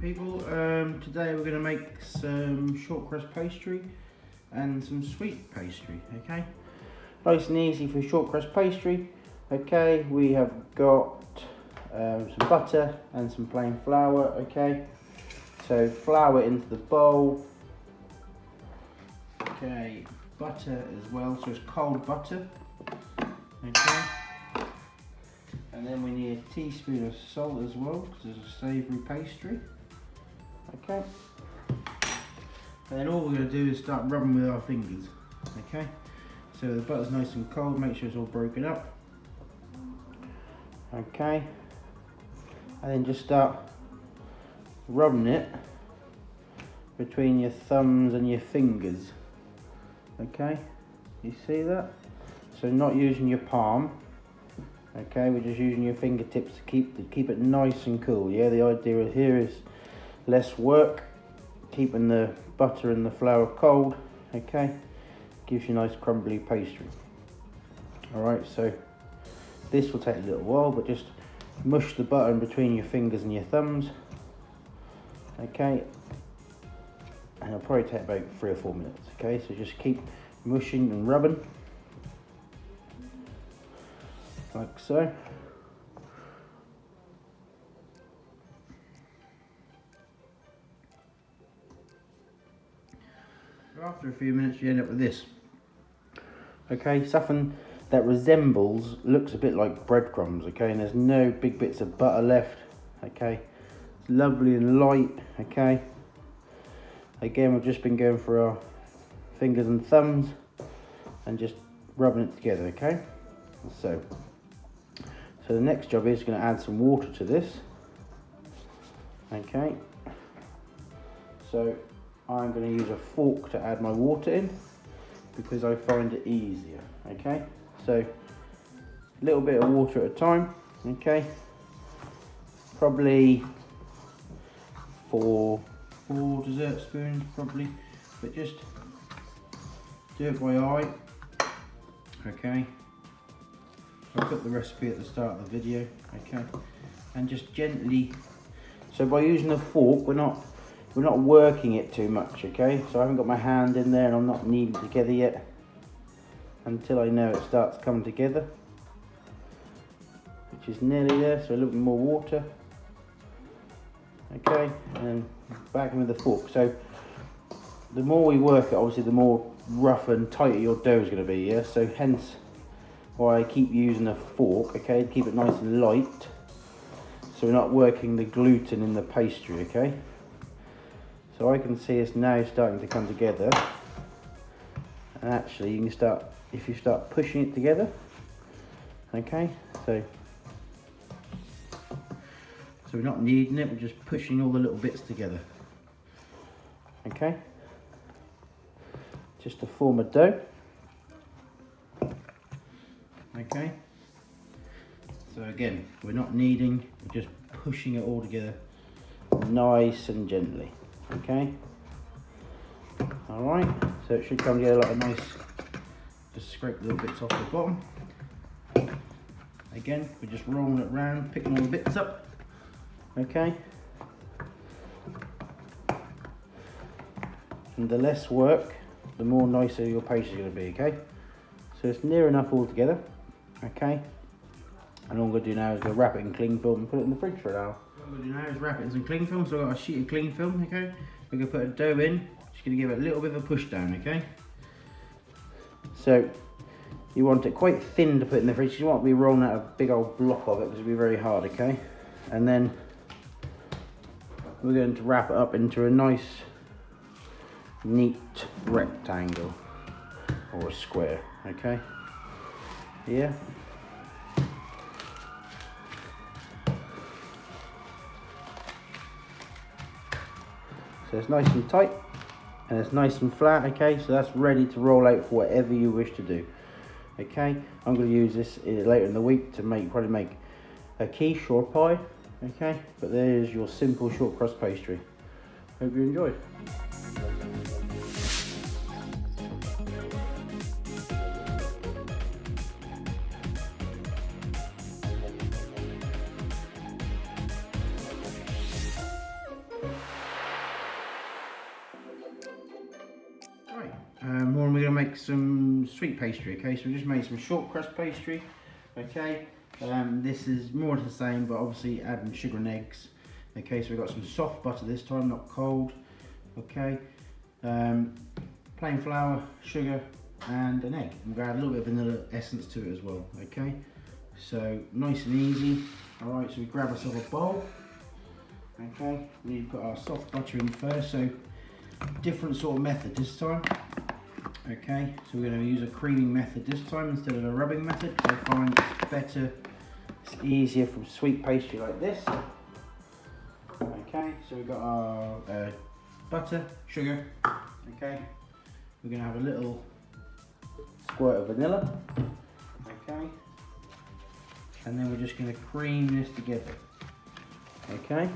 people. Today we're going to make some short crust pastry and some sweet pastry, okay? Nice and easy for short crust pastry. Okay, we have got some butter and some plain flour, okay? So flour into the bowl. Okay, butter as well, so it's cold butter, okay? And then we need a teaspoon of salt as well, because it's a savoury pastry. Okay. And then all we're going to do is start rubbing with our fingers. Okay. So the butter's nice and cold, make sure it's all broken up. Okay. And then just start rubbing it between your thumbs and your fingers. Okay. You see that? So not using your palm. Okay, we're just using your fingertips to keep it nice and cool. Yeah, the idea here is less work, keeping the butter and the flour cold. Okay, gives you nice crumbly pastry. All right, so this will take a little while, but just mush the butter in between your fingers and your thumbs. Okay, and it'll probably take about 3 or 4 minutes. Okay, so just keep mushing and rubbing. Like so. After a few minutes you end up with this. Okay, something that looks a bit like breadcrumbs, okay, and there's no big bits of butter left, okay. It's lovely and light, okay. Again, we've just been going for our fingers and thumbs and just rubbing it together, okay. So the next job is going to add some water to this. Okay. So I'm going to use a fork to add my water in because I find it easier. Okay. So a little bit of water at a time. Okay. Probably four dessert spoons, probably, but just do it by eye. Okay. I'll put the recipe at the start of the video, okay, and just gently. So by using a fork, we're not working it too much, okay. So I haven't got my hand in there, and I'm not kneading together yet until I know it starts coming together, which is nearly there. So a little bit more water, okay, and then back in with the fork. So the more we work it, obviously, the more rough and tighter your dough is going to be, yeah. So hence why I keep using a fork, okay, to keep it nice and light, so we're not working the gluten in the pastry, okay. So I can see it's now starting to come together, and actually you can start, if you start pushing it together, okay, so we're not kneading it, we're just pushing all the little bits together, okay, just to form a dough. Okay, so again, we're not kneading, we're just pushing it all together nice and gently, okay. All right, so it should come together like a nice, just scrape little bits off the bottom. Again, we're just rolling it around, picking all the bits up, okay. And the less work, the more nicer your pastry is going to be, okay. So it's near enough all together. Okay, and all I'm going to do now is go wrap it in cling film and put it in the fridge for an hour. What I'm going to do now is wrap it in some cling film. So I've got a sheet of cling film, okay. We're going to put a dough in, just going to give it a little bit of a push down, okay. So you want it quite thin to put in the fridge. You won't be rolling out a big old block of it because it'll be very hard, okay. And then we're going to wrap it up into a nice, neat rectangle or a square, okay. Yeah. So it's nice and tight and it's nice and flat, okay, so that's ready to roll out for whatever you wish to do. Okay, I'm going to use this later in the week to probably make a quiche or pie, okay, but there's your simple short crust pastry. Hope you enjoyed. we're going to make some sweet pastry. Okay, so we just made some short crust pastry. Okay, this is more of the same, but obviously adding sugar and eggs. Okay, so we've got some soft butter this time, not cold. Okay, plain flour, sugar, and an egg. We're going to add a little bit of vanilla essence to it as well. Okay, so nice and easy. All right, so we grab ourselves a bowl. Okay, we've got our soft butter in first, so different sort of method this time. Okay, so we're going to use a creaming method this time instead of a rubbing method. I find it's better, it's easier from sweet pastry like this. Okay, so we've got our butter, sugar. Okay, we're going to have a little squirt of vanilla. Okay, and then we're just going to cream this together. Okay.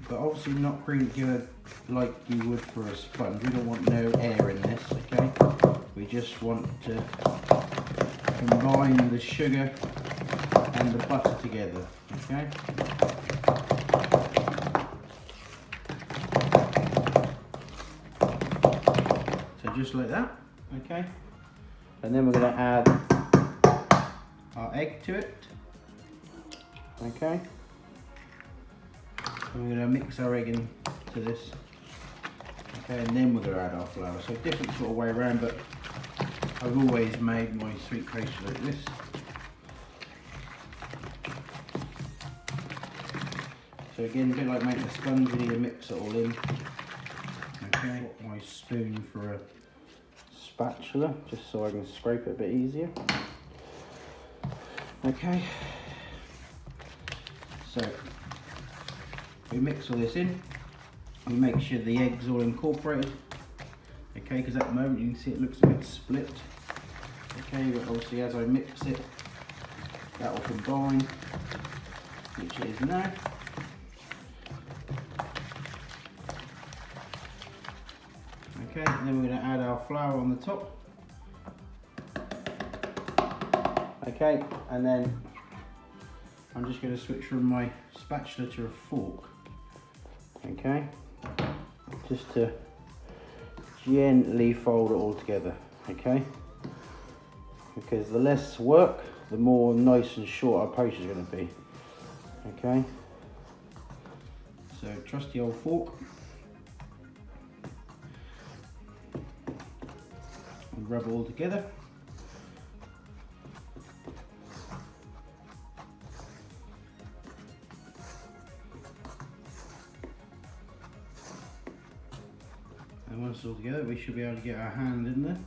But obviously not cream it together like you would for a sponge. We don't want no air in this, okay? We just want to combine the sugar and the butter together, okay? So just like that, okay? And then we're going to add our egg to it, okay? And we're going to mix our egg into this, okay, and then we're going to add our flour. So different sort of way around, but I've always made my sweet pastry like this. So again, a bit like making a sponge, you need to mix it all in. Okay, my spoon for a spatula, just so I can scrape it a bit easier. Okay, so we mix all this in, we make sure the egg's all incorporated, okay, because at the moment you can see it looks a bit split, okay, but obviously as I mix it, that will combine, which it is now. Okay, and then we're going to add our flour on the top, okay, and then I'm just going to switch from my spatula to a fork. Okay, just to gently fold it all together, okay, because the less work, the more nice and short our pastry is going to be, okay. So trusty old fork, and rub it all together. And once it's all together, we should be able to get our hand in there,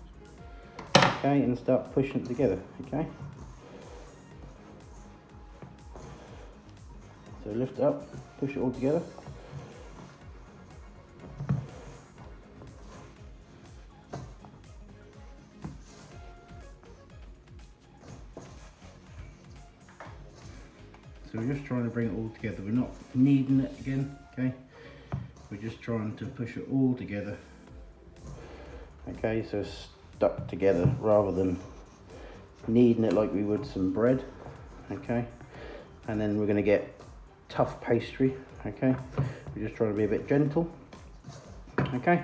okay, and start pushing it together, okay. So lift it up, push it all together. So we're just trying to bring it all together. We're not kneading it again, okay. We're just trying to push it all together. Okay, so it's stuck together rather than kneading it like we would some bread, okay. And then we're going to get tough pastry, okay. We're just trying to be a bit gentle, okay.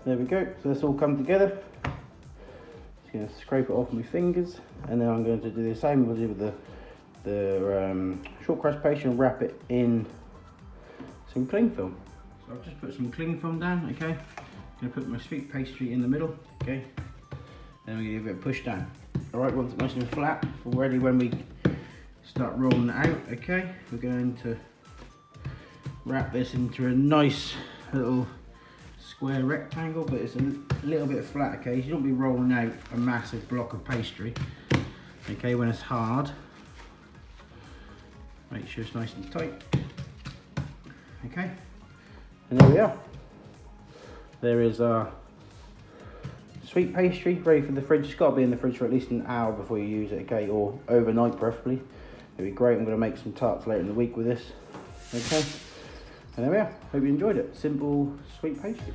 There we go. So that's all come together. Just going to scrape it off my fingers, and then I'm going to do the same we'll do with the short crust pastry and wrap it in some cling film. So I've just put some cling film down, okay. I'm going to put my sweet pastry in the middle, okay. Then we're going to give it a push down. Alright, once it's nice and flat, we're ready when we start rolling it out, okay. We're going to wrap this into a nice little square rectangle, but it's a little bit flat, okay. So you don't be rolling out a massive block of pastry, okay, when it's hard. Make sure it's nice and tight, okay. And there we are. There is our sweet pastry ready for the fridge. It's got to be in the fridge for at least an hour before you use it, okay, or overnight preferably. It'd be great. I'm going to make some tarts later in the week with this, okay. And there we are. Hope you enjoyed it. Simple sweet pastry.